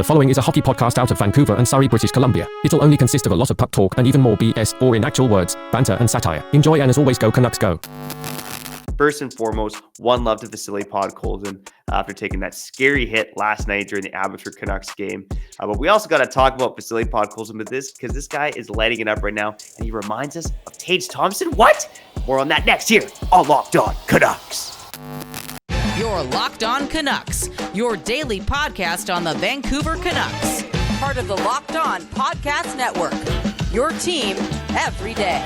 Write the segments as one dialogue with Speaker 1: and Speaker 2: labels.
Speaker 1: The following is a hockey podcast out of Vancouver and Surrey, British Columbia. It'll only consist of a lot of puck talk and even more BS, or in actual words, banter and satire. Enjoy, and as always, go Canucks go.
Speaker 2: First and foremost, one love to Vasily Podkolzin after taking that scary hit last night during the Abbotsford Canucks game. But we also got to talk about Vasily Podkolzin with this, because this guy is lighting it up right now, and he reminds us of Tage Thompson. What? More on that next year on Locked On Canucks.
Speaker 3: You're Locked On Canucks, your daily podcast on the Vancouver Canucks. Part of the Locked On Podcast Network, your team every day.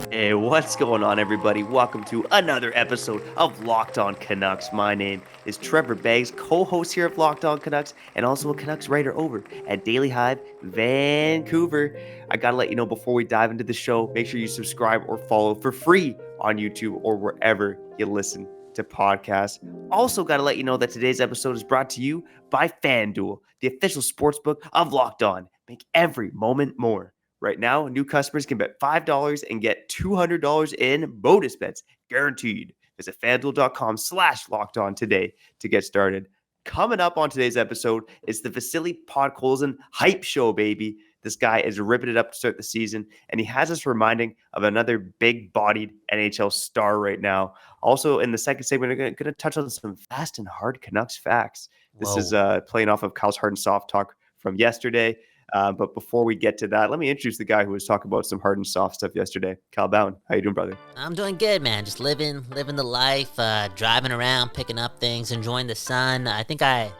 Speaker 2: Hey, what's going on, everybody? Welcome to another episode of Locked On Canucks. My name is Trevor Beggs, co-host here of Locked On Canucks, and also a Canucks writer over at Daily Hive Vancouver. I gotta let you know before we dive into the show, make sure you subscribe or follow for free on YouTube or wherever you listen to podcasts. Also gotta let you know that today's episode is brought to you by FanDuel, the official sportsbook of Locked On. Make every moment more. Right now, new customers can bet $5 and get $200 in bonus bets guaranteed. Visit FanDuel.com/lockedon today to get started. Coming up on today's episode is the Vasily Podkolzin hype show, baby. This guy is ripping it up to start the season, and he has us reminding of another big-bodied NHL star right now. Also, in the second segment, we're going to touch on some fast and hard Canucks facts. This is playing off of Kyle's hard and soft talk from yesterday. But before we get to that, let me introduce the guy who was talking about some hard and soft stuff yesterday. Kyle Bhawan, how you doing, brother?
Speaker 4: I'm doing good, man. Just living the life, driving around, picking up things, enjoying the sun. I think I'm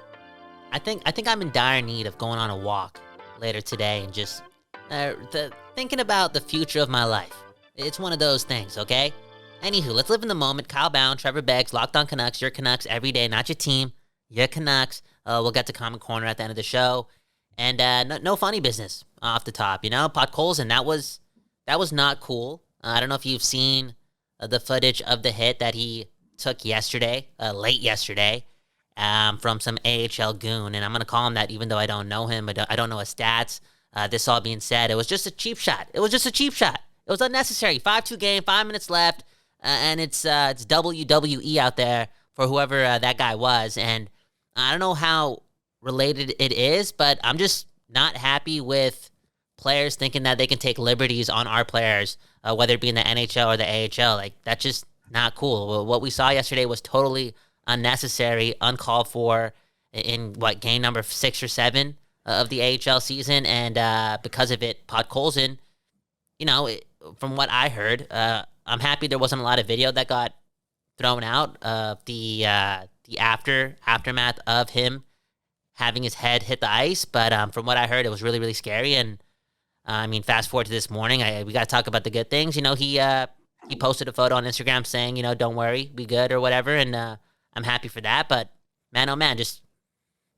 Speaker 4: in dire need of going on a walk later today and just thinking about the future of my life. It's one of those things, okay? Anywho, let's live in the moment. Kyle Bhawan, Trevor Beggs, Locked On Canucks. Your Canucks every day, not your team. Your Canucks. We'll get to Komment Korner at the end of the show. And no funny business off the top, you know. Podkolzin, that was not cool. I don't know if you've seen the footage of the hit that he took yesterday, late yesterday, from some AHL goon. And I'm going to call him that even though I don't know him. I don't know his stats. This all being said, it was just a cheap shot. It was unnecessary. 5-2 game, 5 minutes left. And it's WWE out there for whoever that guy was. And I don't know how related it is, but I'm just not happy with players thinking that they can take liberties on our players, whether it be in the NHL or the AHL. Like, that's just not cool. What we saw yesterday was totally unnecessary, uncalled for in game number 6 or 7 of the AHL season, and because of it, Podkolzin, from what I heard, I'm happy there wasn't a lot of video that got thrown out of the aftermath of him having his head hit the ice, but from what I heard, it was really, really scary. And I mean, fast forward to this morning, we got to talk about the good things. He posted a photo on Instagram saying, don't worry, be good or whatever, and I'm happy for that. But man, oh man, just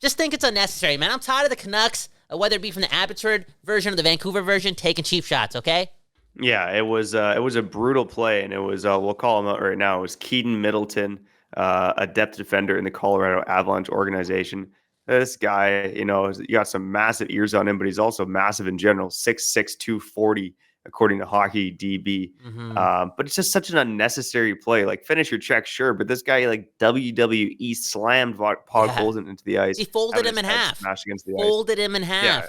Speaker 4: think it's unnecessary, man. I'm tired of the Canucks, whether it be from the Abbotsford version or the Vancouver version, taking cheap shots. Okay.
Speaker 2: Yeah, it was a brutal play, and it was we'll call him out right now. It was Keaton Middleton, a depth defender in the Colorado Avalanche organization. This guy, you got some massive ears on him, but he's also massive in general, 6'6", 240, according to Hockey DB.
Speaker 4: Mm-hmm.
Speaker 2: But it's just such an unnecessary play. Like, finish your check, sure, but this guy, like, WWE slammed Podkolzin into the ice.
Speaker 4: He folded him in half.
Speaker 2: Smashed against the
Speaker 4: folded him in half.
Speaker 2: Yeah.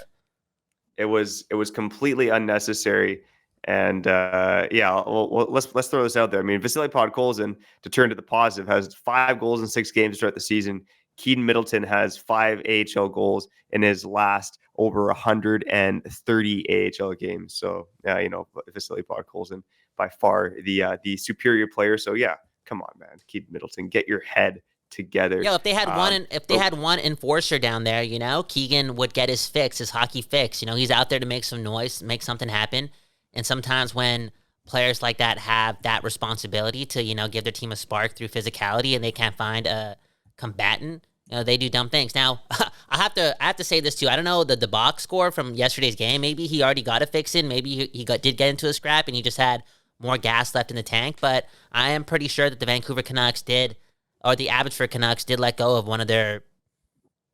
Speaker 2: It was completely unnecessary. And let's throw this out there. I mean, Vasily Podkolzin, to turn to the positive, has 5 goals in 6 games to start the season. Keaton Middleton has 5 AHL goals in his last over 130 AHL games. So, Vasily Podkolzin, by far the superior player. So, yeah, come on, man. Keaton Middleton, get your head together.
Speaker 4: Yo, if they had one enforcer down there, Keegan would get his fix, his hockey fix. He's out there to make some noise, make something happen. And sometimes when players like that have that responsibility to, give their team a spark through physicality, and they can't find a combatant, they do dumb things. Now, I have to say this too. I don't know the box score from yesterday's game. Maybe he already got a fix in. Maybe he did get into a scrap and he just had more gas left in the tank. But I am pretty sure that the Vancouver Canucks the Abbotsford Canucks did let go of one of their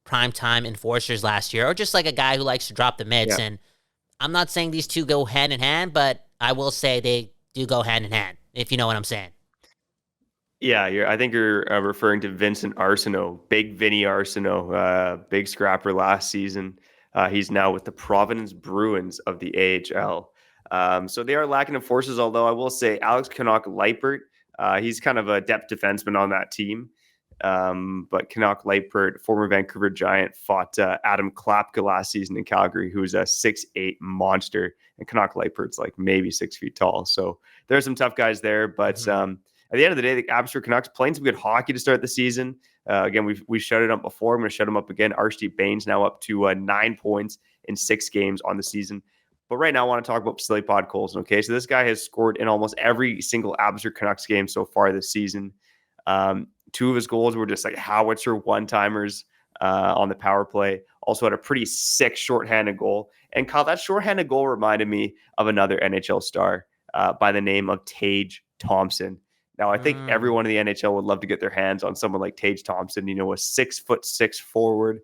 Speaker 4: primetime enforcers last year, or just like a guy who likes to drop the mitts. Yeah. And I'm not saying these two go hand in hand, but I will say they do go hand in hand, if you know what I'm saying.
Speaker 2: I think you're referring to Vincent Arsenault, Big Vinny Arsenault, big scrapper last season. He's now with the Providence Bruins of the AHL. So they are lacking in forces, although I will say Alex Canuck-Leipert, he's kind of a depth defenseman on that team. But Canuck-Leipert, former Vancouver Giant, fought Adam Klapka last season in Calgary, who's a 6'8" monster. And Canuck-Leipert's like maybe 6 feet tall. So there's some tough guys there, but at the end of the day, the Abbotsford Canucks playing some good hockey to start the season. Again, we shut it up before. I'm going to shut them up again. Arshdeep Bains now up to 9 points in 6 games on the season. But right now, I want to talk about Vasily Podkolzin. Okay, so this guy has scored in almost every single Abbotsford Canucks game so far this season. 2 of his goals were just like howitzer one-timers on the power play. Also had a pretty sick shorthanded goal. And Kyle, that shorthanded goal reminded me of another NHL star by the name of Tage Thompson. Now, I think everyone in the NHL would love to get their hands on someone like Tage Thompson, a 6'6" forward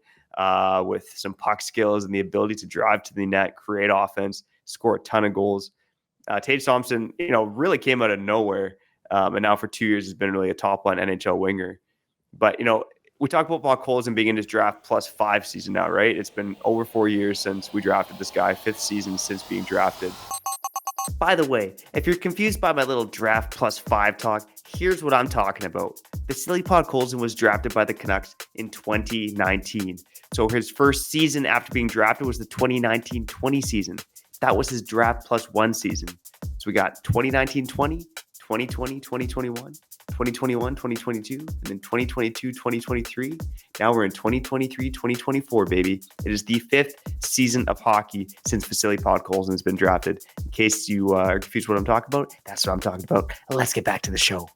Speaker 2: with some puck skills and the ability to drive to the net, create offense, score a ton of goals. Tage Thompson, really came out of nowhere. And now for 2 years has been really a top-line NHL winger. But, we talk about Podkolzin being in his draft plus 5 season now, right? It's been over 4 years since we drafted this guy, 5th season since being drafted. By the way, if you're confused by my little draft plus 5 talk, here's what I'm talking about. Vasily Podkolzin was drafted by the Canucks in 2019. So his first season after being drafted was the 2019-20 season. That was his draft plus 1 season. So we got 2019-20, 2020, 2021, 2021, 2022, and then 2022, 2023. Now we're in 2023, 2024, baby. It is the 5th season of hockey since Vasily Podkolzin has been drafted. In case you are confused what I'm talking about, that's what I'm talking about. Let's get back to the show.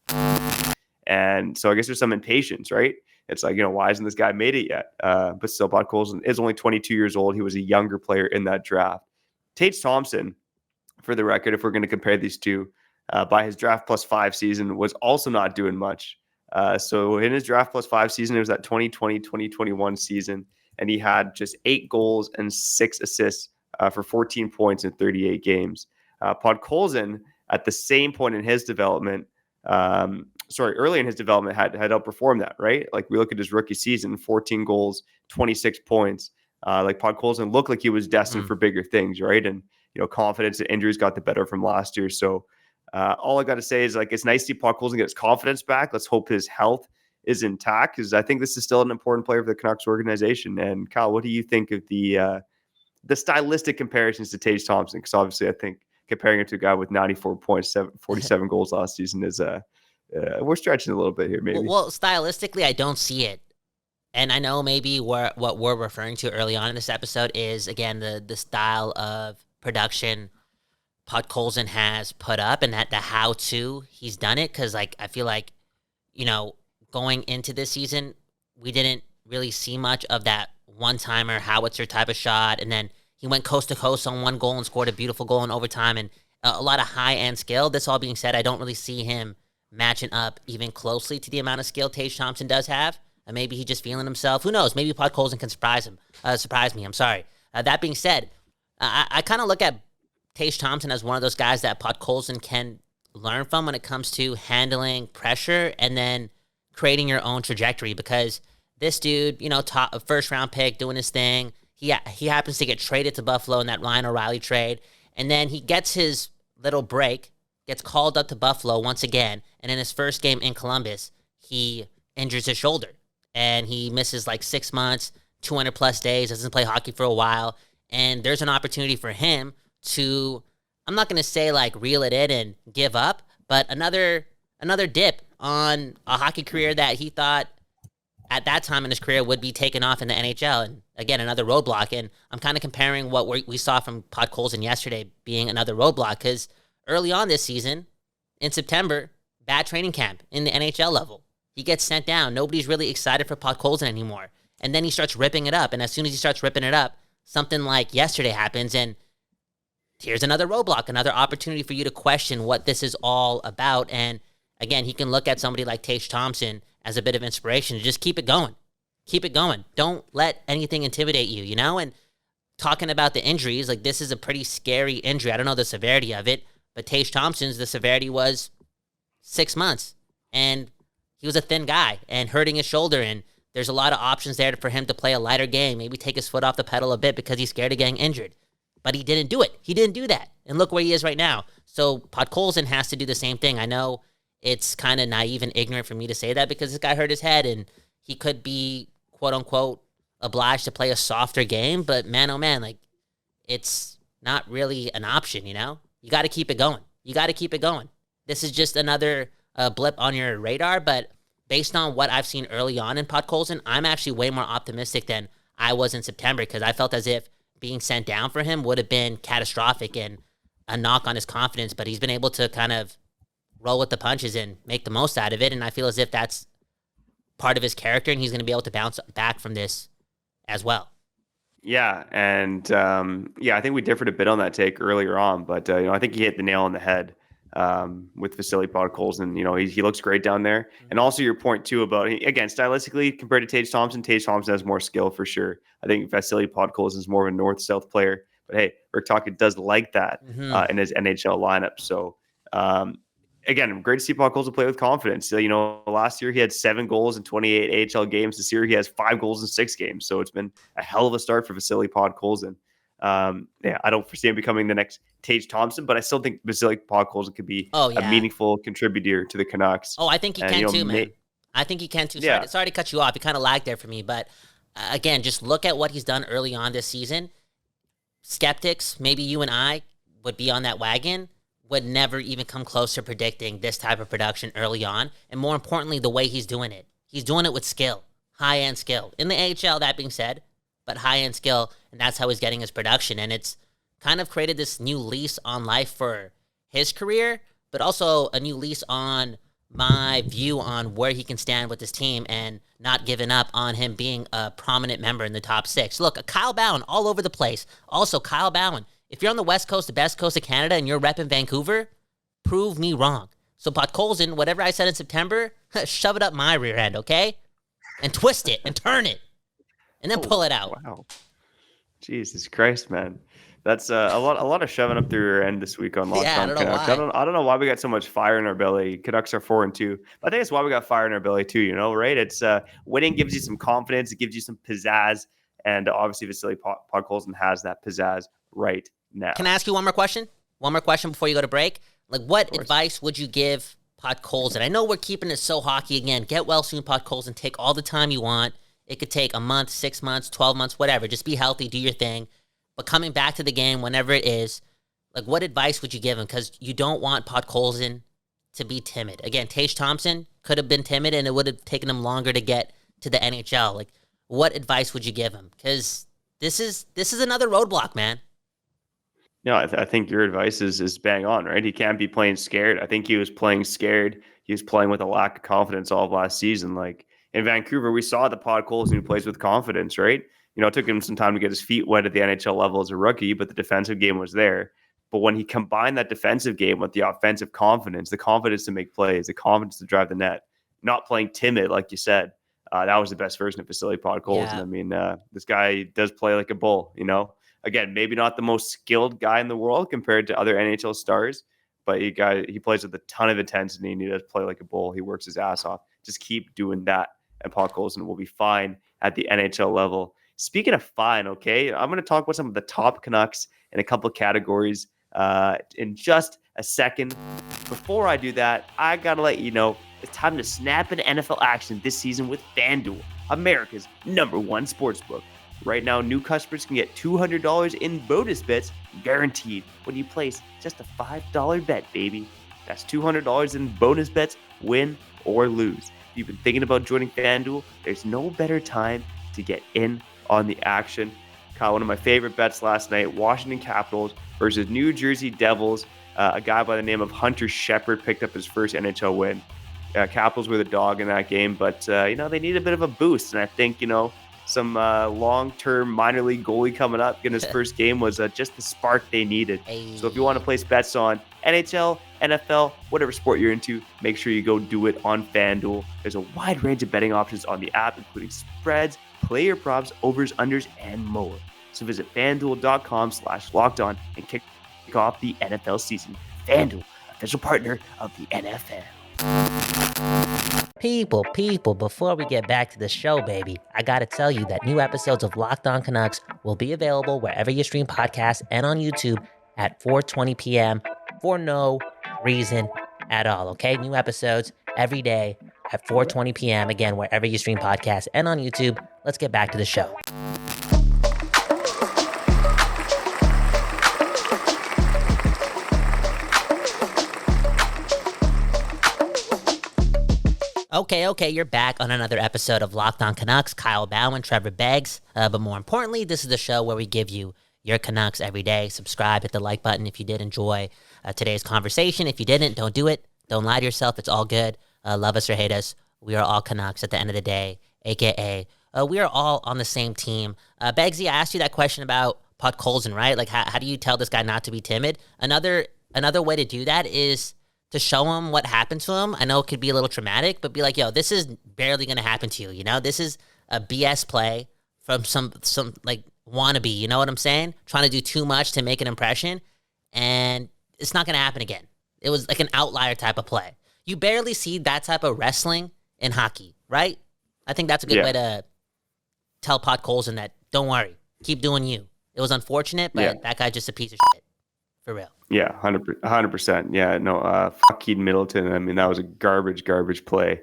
Speaker 2: And so I guess there's some impatience, right? It's like, why hasn't this guy made it yet? But still, Podkolzin is only 22 years old. He was a younger player in that draft. Tage Thompson, for the record, if we're going to compare these two, by his draft plus 5 season, was also not doing much. So in his draft plus 5 season, it was that 2020-2021 season, and he had just 8 goals and 6 assists for 14 points in 38 games. Podkolzin, at the same point in his development, early in his development, had outperformed that, right? Like we look at his rookie season, 14 goals, 26 points. Like Podkolzin looked like he was destined for bigger things, right? And confidence and injuries got the better from last year. So all I got to say is it's nice to see Podkolzin get his confidence back. Let's hope his health is intact because I think this is still an important player for the Canucks organization. And Kyle, what do you think of the stylistic comparisons to Tage Thompson? Because obviously I think comparing it to a guy with 94 points, 47 goals last season is we're stretching a little bit here, maybe.
Speaker 4: Well, stylistically, I don't see it. And I know maybe what we're referring to early on in this episode is, again, the style of production Podkolzin has put up and that the how-to he's done it. Because, I feel like, going into this season, we didn't really see much of that one-timer howitzer type of shot. And then he went coast to coast on 1 goal and scored a beautiful goal in overtime and a lot of high-end skill. This all being said, I don't really see him matching up even closely to the amount of skill Tage Thompson does have. Maybe he's just feeling himself. Who knows? Maybe Podkolzin can surprise me. I'm sorry. That being said, I kind of look at Tage Thompson as one of those guys that Podkolzin can learn from when it comes to handling pressure and then creating your own trajectory. Because this dude, top first round pick, doing his thing. He happens to get traded to Buffalo in that Ryan O'Reilly trade, and then he gets his little break, gets called up to Buffalo once again, and in his first game in Columbus, he injures his shoulder. And he misses 6 months, 200 plus days, doesn't play hockey for a while. And there's an opportunity for him to, I'm not going to say reel it in and give up, but another dip on a hockey career that he thought at that time in his career would be taken off in the NHL. And again, another roadblock. And I'm kind of comparing what we saw from Podkolzin yesterday being another roadblock, because early on this season, in September, bad training camp in the NHL level. He gets sent down. Nobody's really excited for Podkolzin anymore. And then he starts ripping it up. And as soon as he starts ripping it up, something like yesterday happens. And here's another roadblock, another opportunity for you to question what this is all about. And again, he can look at somebody like Tage Thompson as a bit of inspiration to just keep it going. Keep it going. Don't let anything intimidate you, And talking about the injuries, this is a pretty scary injury. I don't know the severity of it, but Tage Thompson's, the severity was 6 months. And he was a thin guy and hurting his shoulder, and there's a lot of options there for him to play a lighter game, maybe take his foot off the pedal a bit because he's scared of getting injured. But he didn't do it. He didn't do that. And look where he is right now. So Podkolzin has to do the same thing. I know it's kind of naive and ignorant for me to say that because this guy hurt his head and he could be, quote unquote, obliged to play a softer game. But man, oh man, like, it's not really an option, you know? You got to keep it going. You got to keep it going. This is just another blip on your radar, but based on what I've seen early on in Podkolzin, I'm actually way more optimistic than I was in September because I felt as if being sent down for him would have been catastrophic and a knock on his confidence, but he's been able to kind of roll with the punches and make the most out of it, and I feel as if that's part of his character, and he's going to be able to bounce back from this as well.
Speaker 2: Yeah, and I think we differed a bit on that take earlier on, but I think he hit the nail on the head with Vasily Podkolzin. He looks great down there. And also your point too about, again, stylistically compared to Tage Thompson has more skill for sure. I think Vasily Podkolzin is more of a north-south player, but hey, Rick Tocchet does like that in his NHL lineup. So again, great to see Podkolzin play with confidence. Last year he had 7 goals in 28 AHL games. This year he has 5 goals in 6 games. So it's been a hell of a start for Vasily Podkolzin. I don't foresee him becoming the next Tage Thompson, but I still think Vasily Podkolzin could be a meaningful contributor to the Canucks.
Speaker 4: Oh, I think he can too, man. I think he can too. Sorry to cut you off. You kind of lagged there for me, but again, just look at what he's done early on this season. Skeptics, maybe you and I would be on that wagon, would never even come close to predicting this type of production early on. And more importantly, the way he's doing it. He's doing it with skill, high-end skill. In the AHL, that being said, but high-end skill, and that's how he's getting his production. And it's kind of created this new lease on life for his career, but also a new lease on my view on where he can stand with this team and not giving up on him being a prominent member in the top 6. Look, Kyle Bhawan all over the place. Also, Kyle Bhawan, if you're on the West Coast, the best coast of Canada, and you're repping Vancouver, prove me wrong. So Podkolzin, whatever I said in September, shove it up my rear end, okay? And twist it and turn it. And then pull it out.
Speaker 2: Wow. Jesus Christ, man. That's a lot of shoving up through your end this week on Locked On Canucks. I don't know why we got so much fire in our belly. Canucks are 4-2. But I think it's why we got fire in our belly too, right? It's winning gives you some confidence, it gives you some pizzazz, and obviously Vasily Podkolzin has that pizzazz right now.
Speaker 4: Can I ask you one more question? One more question before you go to break. Like, what advice would you give Podkolzin? I know we're keeping it so hockey again. Get well soon, Podkolzin. Take all the time you want. It could take a month, 6 months, 12 months, whatever. Just be healthy, do your thing. But coming back to the game, whenever it is, like, what advice would you give him? Because you don't want Podkolzin to be timid. Again, Tage Thompson could have been timid, and it would have taken him longer to get to the NHL. Like, what advice would you give him? Because this is another roadblock, man.
Speaker 2: No, I think your advice is bang on, right? He can't be playing scared. I think he was playing scared. He was playing with a lack of confidence all of last season. Like, in Vancouver, we saw the Podkolzin who plays with confidence, right? It took him some time to get his feet wet at the NHL level as a rookie, but the defensive game was there. But when he combined that defensive game with the offensive confidence, the confidence to make plays, the confidence to drive the net, not playing timid, like you said, that was the best version of Vasily Podkolzin. Yeah. I mean, this guy does play like a bull, Again, maybe not the most skilled guy in the world compared to other NHL stars, but he plays with a ton of intensity and he does play like a bull. He works his ass off. Just keep doing that, and Podkolzin will be fine at the NHL level. Speaking of fine, okay, I'm going to talk about some of the top Canucks in a couple of categories in just a second. Before I do that, I got to let you know it's time to snap into NFL action this season with FanDuel, America's #1 sportsbook. Right now, new customers can get $200 in bonus bets guaranteed when you place just a $5 bet, baby. That's $200 in bonus bets, win or lose. If you've been thinking about joining FanDuel, there's no better time to get in on the action. Kyle, one of my favorite bets last night, Washington Capitals versus New Jersey Devils. A guy by the name of Hunter Shepard picked up his first NHL win. Capitals were the dog in that game, but they need a bit of a boost, and I think some long-term minor league goalie coming up in his first game was just the spark they needed. So if you want to place bets on NHL, NFL, whatever sport you're into, make sure you go do it on FanDuel. There's a wide range of betting options on the app, including spreads, player props, overs, unders, and more. So visit FanDuel.com/lockedon and kick off the NFL season. FanDuel, official partner of the NFL.
Speaker 4: People, before we get back to the show, baby, I gotta tell you that new episodes of Locked On Canucks will be available wherever you stream podcasts and on YouTube at 4:20 p.m. for no reason at all, okay? New episodes every day at 4:20 p.m. Again, wherever you stream podcasts and on YouTube. Let's get back to the show. Okay, you're back on another episode of Locked On Canucks. Kyle Bhawan, Trevor Beggs. But more importantly, this is the show where we give you your Canucks every day. Subscribe, hit the like button if you did enjoy today's conversation. If you didn't, don't do it. Don't lie to yourself. It's all good. Love us or hate us. We are all Canucks at the end of the day, a.k.a. We are all on the same team. Beggsy, I asked you that question about Podkolzin, right? Like, how do you tell this guy not to be timid? Another way to do that is to show him what happened to him. I know it could be a little traumatic, but be like, yo, this is barely going to happen to you, you know? This is a BS play from some like, wannabe, you know what I'm saying? Trying to do too much to make an impression, and it's not going to happen again. It was like an outlier type of play. You barely see that type of wrestling in hockey, right? I think that's a good way to tell Podkolzin that, don't worry, keep doing you. It was unfortunate, but that guy's just a piece of shit. For real.
Speaker 2: Yeah, 100%. Yeah, no, fuck Keaton Middleton. I mean, that was a garbage play.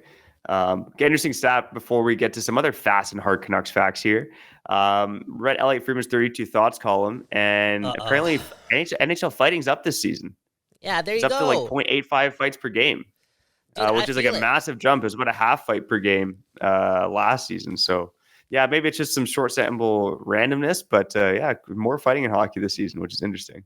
Speaker 2: Interesting stat before we get to some other fast and hard Canucks facts here. Read Elliot Friedman's 32 Thoughts column, and apparently NHL fighting's up this season.
Speaker 4: Yeah, there you
Speaker 2: go.
Speaker 4: go.
Speaker 2: It's up to like 0.85 fights per game,
Speaker 4: Dude,
Speaker 2: which is like a massive jump. It was about a half fight per game last season. So, yeah, maybe it's just some short sample randomness, but more fighting in hockey this season, which is interesting.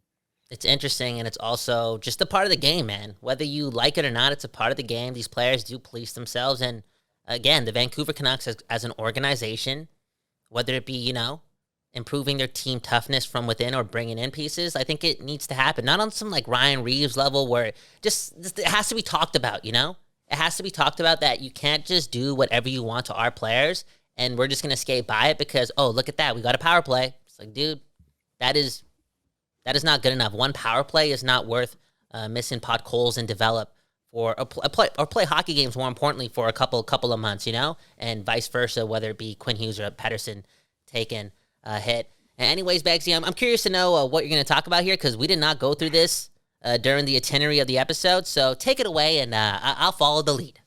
Speaker 4: It's interesting, and it's also just a part of the game, man. Whether you like it or not, it's a part of the game. These players do police themselves, and again, the Vancouver Canucks as an organization, whether it be, you know, improving their team toughness from within or bringing in pieces, I think it needs to happen. Not on some like Ryan Reeves level where it has to be talked about, you know? It has to be talked about that you can't just do whatever you want to our players, and we're just going to skate by it because, oh, look at that, we got a power play. It's like, dude, that is not good enough. One power play is not worth missing Podkolzin and develop for a play hockey games, more importantly, for a couple of months, you know, and vice versa, whether it be Quinn Hughes or Pettersson taking a hit. And anyways, Beggsy, I'm curious to know what you're going to talk about here because we did not go through this during the itinerary of the episode. So take it away, and I'll follow the lead.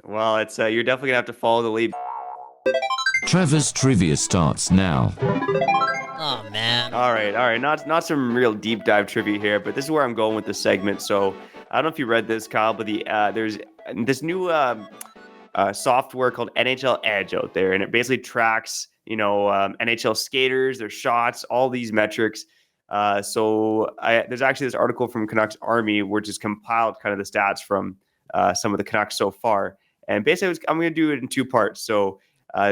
Speaker 2: Well, it's you're definitely going to have to follow the lead.
Speaker 5: Trevor's trivia starts now.
Speaker 4: Oh, man.
Speaker 2: All right. Not some real deep dive trivia here, but this is where I'm going with this segment. So I don't know if you read this, Kyle, but there's this new software called NHL Edge out there, and it basically tracks, you know, NHL skaters, their shots, all these metrics. So there's actually this article from Canucks Army, which has compiled kind of the stats from some of the Canucks so far. And basically, I'm going to do it in two parts. So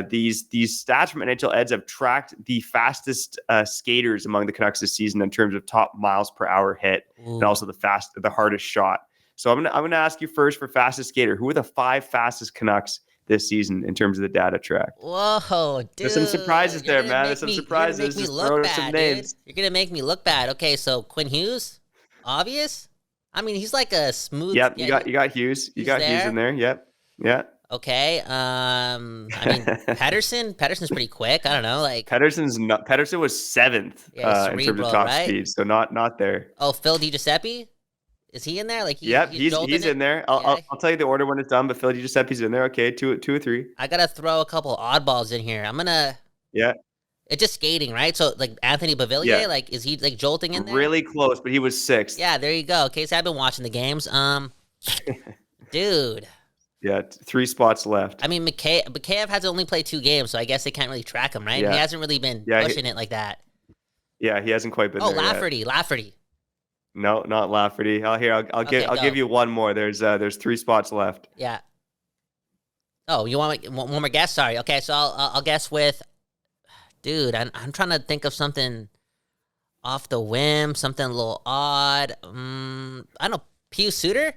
Speaker 2: these stats from NHL Edge have tracked the fastest skaters among the Canucks this season in terms of top miles per hour hit, and also the hardest shot. So I'm gonna ask you first for fastest skater. Who are the 5 fastest Canucks this season in terms of the data tracked?
Speaker 4: Whoa, dude!
Speaker 2: There's some surprises there, man. There's some surprises.
Speaker 4: Just throw some names. You're gonna make me look bad. Okay, so Quinn Hughes, obvious. I mean, he's like a smooth.
Speaker 2: Yep, you got Hughes. You got Hughes in there. Yep, yeah.
Speaker 4: Okay. I mean, Pettersson's pretty quick. I don't know, like
Speaker 2: Pettersson was 7th in terms of top speed, so not there.
Speaker 4: Oh, Phil DiGiuseppe, is he in there? Like,
Speaker 2: he's in there. I'll tell you the order when it's done, but Phil DiGiuseppe's in there. Okay, two or three.
Speaker 4: I gotta throw a couple oddballs in here. I'm gonna.
Speaker 2: Yeah. It's
Speaker 4: just skating, right? So like Anthony Beauvillier, like is he like jolting in there?
Speaker 2: Really close, but he was 6th.
Speaker 4: Yeah, there you go. Okay, so I've been watching the games. Dude.
Speaker 2: Yeah, 3 spots left.
Speaker 4: I mean, Mikheyev has only played 2 games, so I guess they can't really track him, right? Yeah. He hasn't really been pushing it like that.
Speaker 2: Yeah, he hasn't quite been there
Speaker 4: Lafferty.
Speaker 2: No, not Lafferty. I'll give you one more. There's 3 spots left.
Speaker 4: Yeah. Oh, you want one more guess? Sorry. Okay, so I'll guess with, dude. I'm trying to think of something off the whim, something a little odd. I don't know. Pius Suter.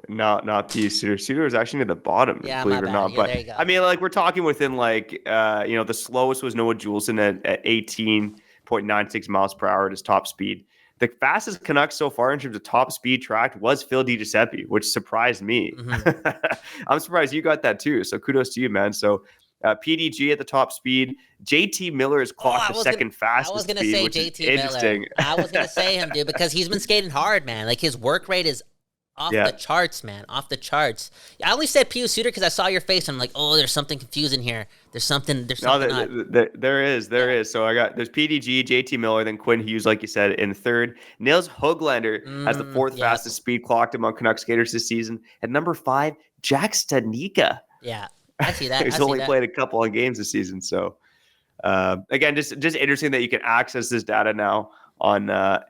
Speaker 2: No, not Pius Suter. Suter was actually near the bottom, believe it or not.
Speaker 4: Yeah,
Speaker 2: but
Speaker 4: there you go.
Speaker 2: I mean, like we're talking within like the slowest was Noah Juleson at 18.96 miles per hour at his top speed. The fastest Canucks so far in terms of top speed tracked was Phil DiGiuseppe, which surprised me. I'm surprised you got that too. So kudos to you, man. So PDG at the top speed. JT Miller has clocked the second fastest
Speaker 4: I was gonna
Speaker 2: speed,
Speaker 4: say
Speaker 2: which
Speaker 4: JT
Speaker 2: is interesting.
Speaker 4: Miller. I was gonna say him, dude, because he's been skating hard, man. Like his work rate is off the charts, man. Off the charts. I only said Pius Suter because I saw your face and I'm like, oh, there's something confusing here. There's something.
Speaker 2: There is. So there's PDG, JT Miller, then Quinn Hughes, like you said, in third. Nils Höglander has the fourth fastest speed clocked among Canucks skaters this season. At number 5, Jack Stanika.
Speaker 4: Yeah, I see that.
Speaker 2: He's only played a couple of games this season. So again, just interesting that you can access this data now on I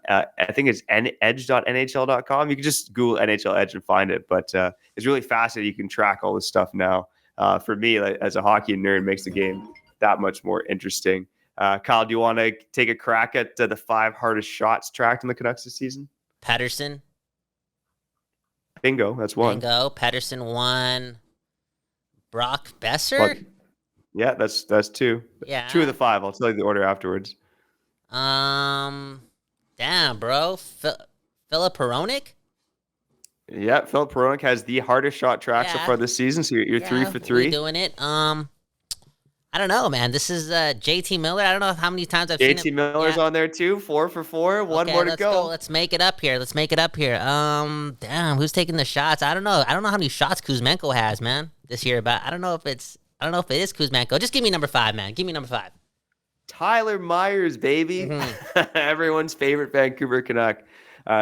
Speaker 2: think it's edge.nhl.com. You can just Google NHL Edge and find it, but it's really fascinating. You can track all this stuff now. For me, like, as a hockey nerd, it makes the game that much more interesting. Kyle, do you want to take a crack at the 5 hardest shots tracked in the Canucks this season?
Speaker 4: Pettersson.
Speaker 2: Bingo, that's one.
Speaker 4: Bingo. Pettersson 1. Brock Besser?
Speaker 2: Yeah, that's 2.
Speaker 4: Yeah.
Speaker 2: 2 of the 5. I'll tell you the order afterwards.
Speaker 4: Damn, bro. Philip Hronek?
Speaker 2: Yeah, Philip Hronek has the hardest shot track so far this season. So you're 3 for 3.
Speaker 4: We're doing it. I don't know, man. This is JT Miller. I don't know how many times I've seen
Speaker 2: JT Miller's on there too. 4 for 4. One more to go.
Speaker 4: Let's make it up here. Damn, who's taking the shots? I don't know how many shots Kuzmenko has, man, this year. But I don't know if it is Kuzmenko. Just give me number 5, man. Give me number 5.
Speaker 2: Tyler Myers, baby. Everyone's favorite Vancouver Canuck.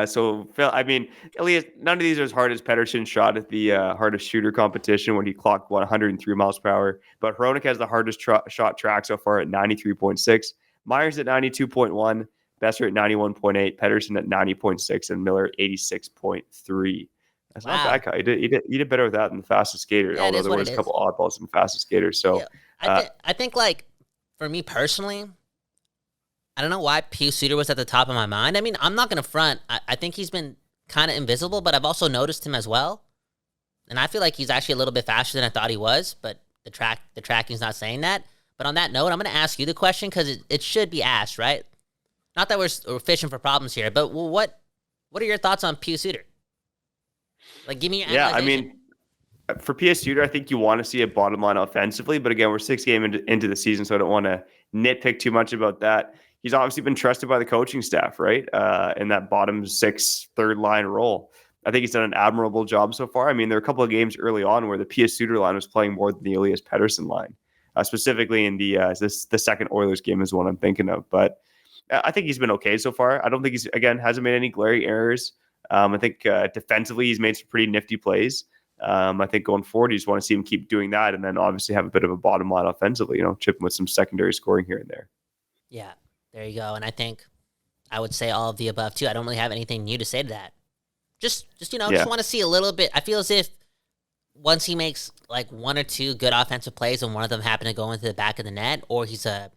Speaker 2: So, Phil, I mean, Elias, none of these are as hard as Pettersson shot at the hardest shooter competition when he clocked 103 miles per hour. But Hronek has the hardest shot track so far at 93.6. Myers at 92.1. Besser at 91.8. Pettersson at 90.6. And Miller 86.3. That's not bad, Kyle. You did better with that than the fastest skater. Although there was a couple oddballs in the fastest skater. So,
Speaker 4: I think like, for me personally, I don't know why Pius Suter was at the top of my mind. I mean, I'm not going to front. I think he's been kind of invisible, but I've also noticed him as well. And I feel like he's actually a little bit faster than I thought he was, but the tracking's not saying that. But on that note, I'm going to ask you the question because it should be asked, right? Not that we're fishing for problems here, but what are your thoughts on Pius Suter? Like, give me your analysis.
Speaker 2: Yeah, I mean, for Pius Suter, I think you want to see a bottom line offensively, but again, we're 6 games into the season, so I don't want to nitpick too much about that. He's obviously been trusted by the coaching staff, right? In that bottom 6 third line role. I think he's done an admirable job so far. I mean, there are a couple of games early on where the Pius Suter line was playing more than the Elias Pettersson line, specifically in the second Oilers game is what I'm thinking of. But I think he's been okay so far. I don't think hasn't made any glaring errors. I think defensively he's made some pretty nifty plays. I think going forward, you just want to see him keep doing that, and then obviously have a bit of a bottom line offensively, chipping with some secondary scoring here and there.
Speaker 4: Yeah, there you go. And I think I would say all of the above too. I don't really have anything new to say to that. Just want to see a little bit. I feel as if once he makes like 1 or 2 good offensive plays, and one of them happen to go into the back of the net, or he's a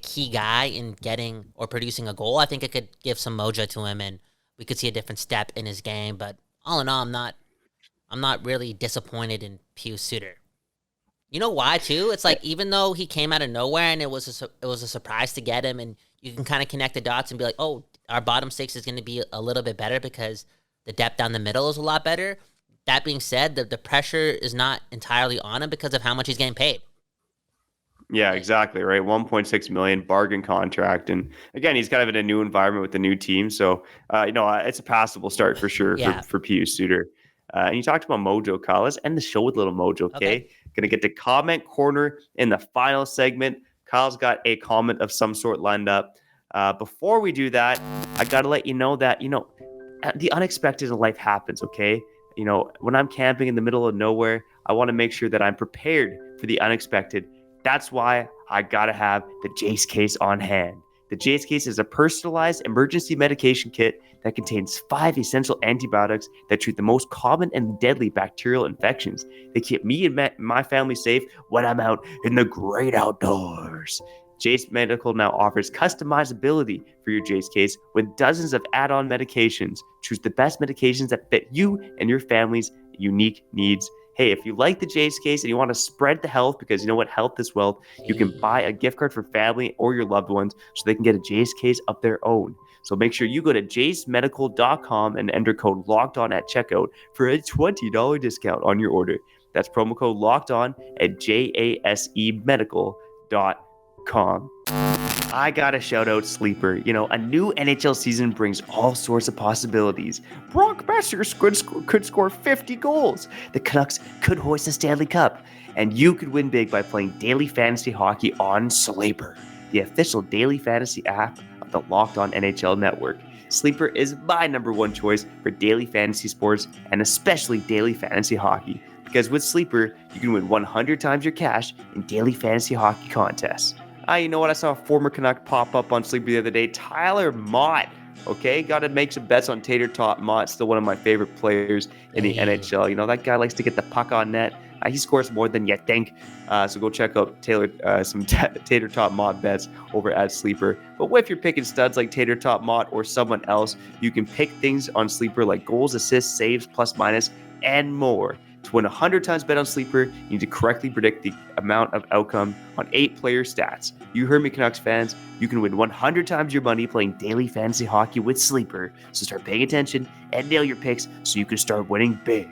Speaker 4: key guy in getting or producing a goal, I think it could give some mojo to him, and we could see a different step in his game. But all in all, I'm not really disappointed in Pius Suter. You know why too? It's like, even though he came out of nowhere and it was a surprise to get him, and you can kind of connect the dots and be like, oh, our bottom 6 is going to be a little bit better because the depth down the middle is a lot better. That being said, the pressure is not entirely on him because of how much he's getting paid.
Speaker 2: Yeah, exactly, right? $1.6 million bargain contract. And again, he's kind of in a new environment with the new team. So, it's a passable start for sure for Pius Suter. And you talked about mojo, Kyle. Let's end the show with a little mojo, okay? Going to get to Komment Korner in the final segment. Kyle's got a comment of some sort lined up. Before we do that, I got to let you know that, the unexpected in life happens, okay? When I'm camping in the middle of nowhere, I want to make sure that I'm prepared for the unexpected. That's why I got to have the Jace case on hand. The Jace case is a personalized emergency medication kit that contains 5 essential antibiotics that treat the most common and deadly bacterial infections. They keep me and my family safe when I'm out in the great outdoors. Jace Medical now offers customizability for your Jace case with dozens of add-on medications. Choose the best medications that fit you and your family's unique needs. Hey, if you like the Jace case and you want to spread the health, because you know what, health is wealth, you can buy a gift card for family or your loved ones so they can get a Jace case of their own. So make sure you go to JaceMedical.com and enter code LOCKEDON at checkout for a $20 discount on your order. That's promo code LOCKEDON at JaceMedical.com. I gotta shout out Sleeper. You know, a new NHL season brings all sorts of possibilities. Brock Besser could score 50 goals. The Canucks could hoist the Stanley Cup. And you could win big by playing daily fantasy hockey on Sleeper, the official daily fantasy app of the Locked On NHL Network. Sleeper is my number one choice for daily fantasy sports and especially daily fantasy hockey. Because with Sleeper, you can win 100 times your cash in daily fantasy hockey contests. You know what? I saw a former Canuck pop up on Sleeper the other day. Tyler Mott. Okay, got to make some bets on Tater Tot Mott. Still one of my favorite players in the NHL. You know, that guy likes to get the puck on net. He scores more than you think. So go check out some Tater Tot Mott bets over at Sleeper. But if you're picking studs like Tater Tot Mott or someone else, you can pick things on Sleeper like goals, assists, saves, plus, minus, and more. To win 100 times bet on Sleeper, you need to correctly predict the amount of outcome on 8 player stats. You heard me, Canucks fans. You can win 100 times your money playing daily fantasy hockey with Sleeper. So start paying attention and nail your picks so you can start winning big.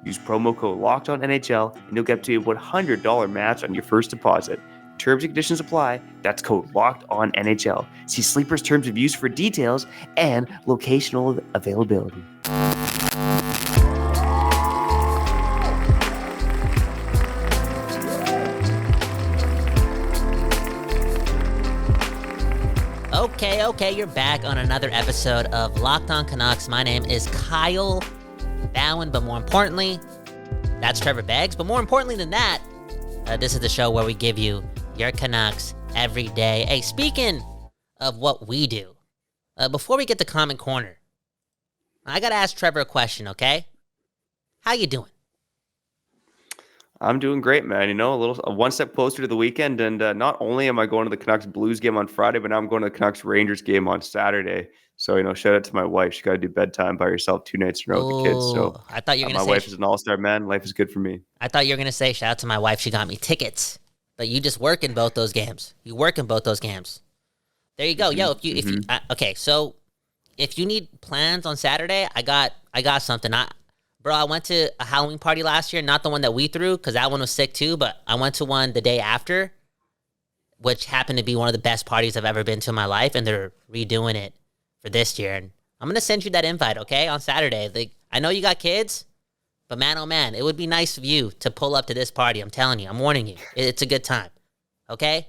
Speaker 2: Use promo code LOCKEDONNHL and you'll get up to a $100 match on your first deposit. Terms and conditions apply. That's code LOCKEDONNHL. See Sleeper's terms of use for details and locational availability.
Speaker 4: Okay, you're back on another episode of Locked On Canucks. My name is Kyle Bhawan, but more importantly, that's Trevor Beggs. But more importantly than that, this is the show where we give you your Canucks every day. Hey, speaking of what we do, before we get to Komment Korner, I gotta ask Trevor a question, okay? How you doing?
Speaker 2: I'm doing great, man. You know, a one step closer to the weekend. And not only am I going to the Canucks Blues game on Friday, but now I'm going to the Canucks Rangers game on Saturday. So, you know, shout out to my wife. She got to do bedtime by herself 2 nights in a row with the kids. So
Speaker 4: I thought you were going to say
Speaker 2: my wife is an all-star, man. Life is good for me.
Speaker 4: I thought you were going to say, shout out to my wife. She got me tickets. But you just work in both those games. You work in both those games. There you go. Yo, okay, so if you need plans on Saturday, I got something. Bro, I went to a Halloween party last year, not the one that we threw, because that one was sick too, but I went to one the day after, which happened to be one of the best parties I've ever been to in my life, and they're redoing it for this year. And I'm going to send you that invite, okay, on Saturday. I know you got kids, but man, oh man, it would be nice of you to pull up to this party. I'm telling you, I'm warning you. It's a good time, okay?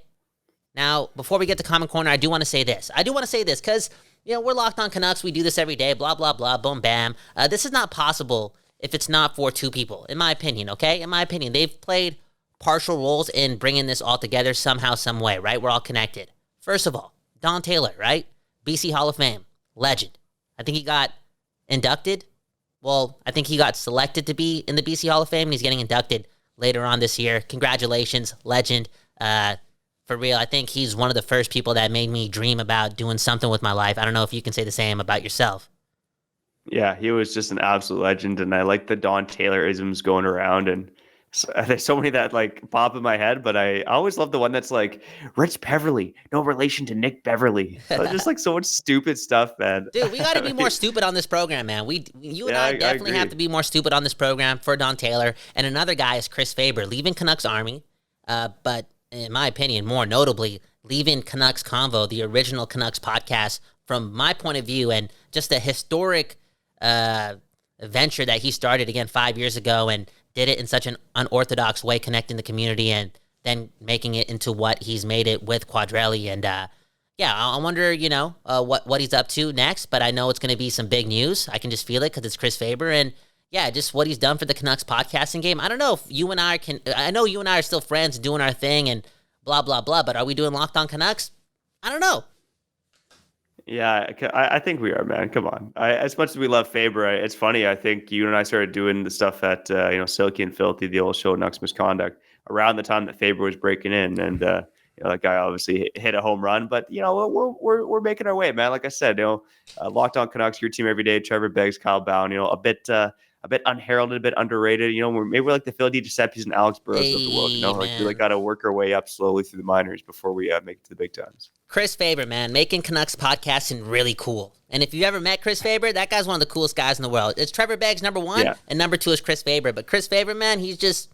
Speaker 4: Now, before we get to Komment Korner, I do want to say this. Because, you know, we're Locked On Canucks. We do this every day, blah, blah, blah, boom, bam. This is not possible if it's not for 2 people, in my opinion, okay? In my opinion, they've played partial roles in bringing this all together somehow, some way, right? We're all connected. First of all, Don Taylor, right? BC Hall of Fame, legend. I think he got inducted. Well, I think he got selected to be in the BC Hall of Fame, and he's getting inducted later on this year. Congratulations, legend. For real, I think he's one of the first people that made me dream about doing something with my life. I don't know if you can say the same about yourself.
Speaker 2: Yeah, he was just an absolute legend, and I like the Don Taylor isms going around, and there's so many that like pop in my head, but I always love the one that's like Rich Beverly, no relation to Nick Beverly. Just like so much stupid stuff, man.
Speaker 4: Dude, we got to be more stupid on this program, man. You and I definitely have to be more stupid on this program for Don Taylor. And another guy is Chris Faber, leaving Canucks Army, but in my opinion, more notably, leaving Canucks Convo, the original Canucks podcast, from my point of view, and just a historic venture that he started again 5 years ago and did it in such an unorthodox way, connecting the community and then making it into what he's made it with Quadrelli. And yeah, I wonder, you know, what he's up to next, but I know it's going to be some big news. I can just feel it because it's Chris Faber. And yeah, just what he's done for the Canucks podcasting game. I don't know if you and I know you and I are still friends doing our thing and blah, blah, blah, but are we doing Locked On Canucks? I don't know.
Speaker 2: Yeah, I think we are, man. Come on. As much as we love Faber, it's funny. I think you and I started doing the stuff at Silky and Filthy, the old show, Nucks Misconduct, around the time that Faber was breaking in, and that guy obviously hit a home run. But we're making our way, man. Like I said, Locked On Canucks, your team every day. Trevor Beggs, Kyle Bhawan. A a bit unheralded, a bit underrated. Maybe we're like the Phil DiGiuseppe's and Alex Burrows of the world.
Speaker 4: Man.
Speaker 2: Really got to work our way up slowly through the minors before we make it to the big times.
Speaker 4: Chris Faber, man, making Canucks podcasting really cool. And if you've ever met Chris Faber, that guy's one of the coolest guys in the world. It's Trevor Beggs, number one, and number two is Chris Faber. But Chris Faber, man, he's just,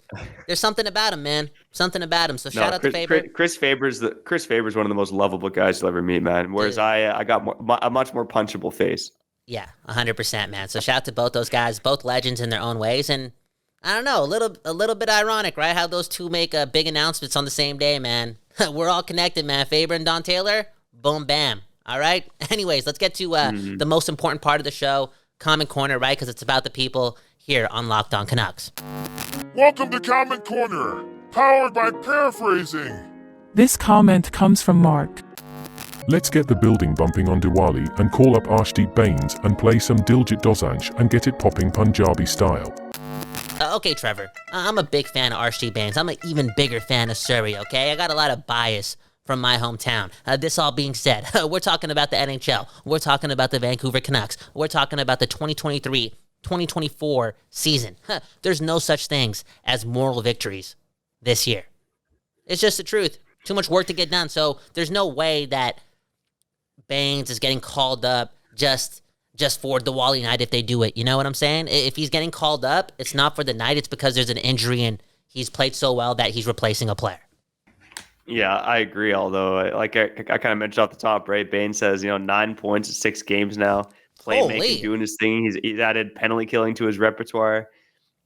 Speaker 4: there's something about him, man. Something about him. So shout out to Faber.
Speaker 2: Chris Faber's one of the most lovable guys you'll ever meet, man. Whereas I got a much more punchable face.
Speaker 4: Yeah, 100%, man. So shout out to both those guys, both legends in their own ways. And I don't know, a little bit ironic, right? How those two make big announcements on the same day, man. We're all connected, man. Faber and Don Taylor, boom, bam. All right? Anyways, let's get to the most important part of the show, Komment Korner, right? Because it's about the people here on Locked On Canucks.
Speaker 6: Welcome to Komment Korner, powered by Paraphrasing.
Speaker 7: This comment comes from Mark.
Speaker 6: Let's get the building bumping on Diwali and call up Arshdeep Bains and play some Diljit Dosanjh and get it popping Punjabi style.
Speaker 4: Okay, Trevor, I'm a big fan of Arshdeep Bains. I'm an even bigger fan of Surrey, okay? I got a lot of bias from my hometown. This all being said, we're talking about the NHL. We're talking about the Vancouver Canucks. We're talking about the 2023-2024 season. There's no such things as moral victories this year. It's just the truth. Too much work to get done. So there's no way that Bains is getting called up just for Diwali night if they do it. You know what I'm saying? If he's getting called up, it's not for the night. It's because there's an injury and he's played so well that he's replacing a player.
Speaker 2: Yeah, I agree. Although, I kind of mentioned off the top, right? Bain says, 9 points in 6 games now. Playmaking, doing his thing. He's added penalty killing to his repertoire.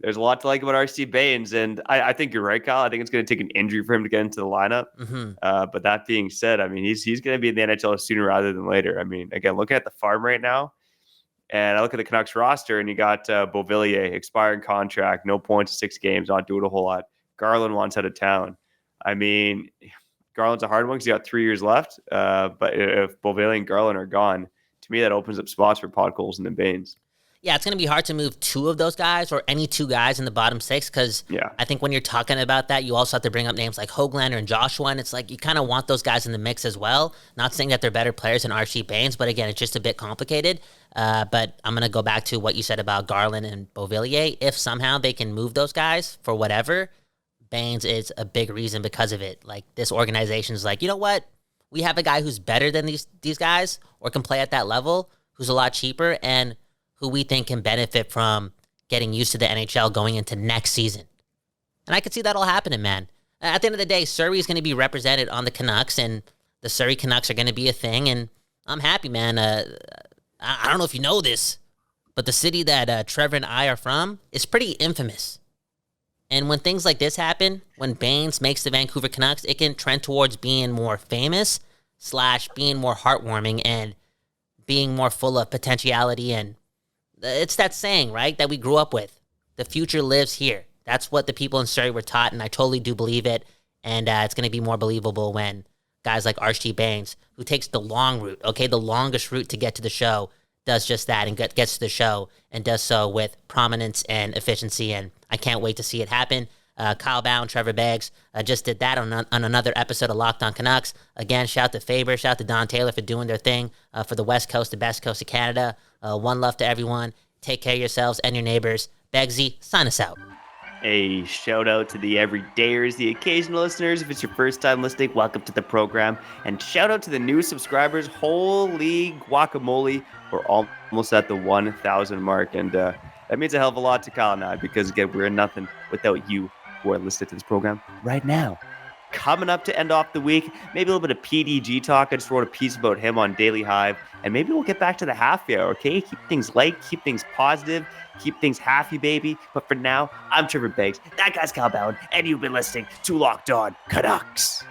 Speaker 2: There's a lot to like about Arshdeep Bains, and I think you're right, Kyle. I think it's going to take an injury for him to get into the lineup. But that being said, I mean, he's going to be in the NHL sooner rather than later. I mean, again, looking at the farm right now, and I look at the Canucks roster, and you got Beauvillier, expiring contract, no points, 6 games, not doing a whole lot. Garland wants out of town. I mean, Garland's a hard one because he got 3 years left. But if Beauvillier and Garland are gone, to me, that opens up spots for Podkolzin and Bains.
Speaker 4: Yeah, it's going to be hard to move 2 of those guys or any 2 guys in the bottom 6 because I think when you're talking about that, you also have to bring up names like Höglander and Joshua, and it's like you kind of want those guys in the mix as well. Not saying that they're better players than Arshdeep Bains, but again, it's just a bit complicated. But I'm going to go back to what you said about Garland and Beauvillier. If somehow they can move those guys for whatever, Bains is a big reason because of it. Like, this organization is like, you know what? We have a guy who's better than these guys or can play at that level, who's a lot cheaper, and who we think can benefit from getting used to the NHL going into next season. And I could see that all happening, man. At the end of the day, Surrey is going to be represented on the Canucks, and the Surrey Canucks are going to be a thing, and I'm happy, man. I don't know if you know this, but the city that Trevor and I are from is pretty infamous. And when things like this happen, when Bains makes the Vancouver Canucks, it can trend towards being more famous / being more heartwarming and being more full of potentiality. And it's that saying, right, that we grew up with. The future lives here. That's what the people in Surrey were taught, and I totally do believe it. And it's going to be more believable when guys like Arshdeep Bains, who takes the long route, the longest route to get to the show, does just that and gets to the show and does so with prominence and efficiency. And I can't wait to see it happen. Kyle Bhawan, Trevor Beggs just did that on another episode of Locked On Canucks. Again, shout out to Faber, shout out to Don Taylor for doing their thing for the West Coast, the best coast of Canada. One love to everyone. Take care of yourselves and your neighbors. Beggsy, sign us out.
Speaker 2: A shout out to the everydayers, the occasional listeners. If it's your first time listening, welcome to the program. And shout out to the new subscribers. Holy guacamole. We're almost at the 1,000 mark. And that means a hell of a lot to Kyle and I because, again, we're nothing without you who are listening to this program right now. Coming up to end off the week, maybe a little bit of PDG talk. I just wrote a piece about him on Daily Hive. And maybe we'll get back to the happy hour, okay? Keep things light, keep things positive, keep things happy, baby. But for now, I'm Trevor Beggs. That guy's Kyle Bhawan, and you've been listening to Locked On Canucks.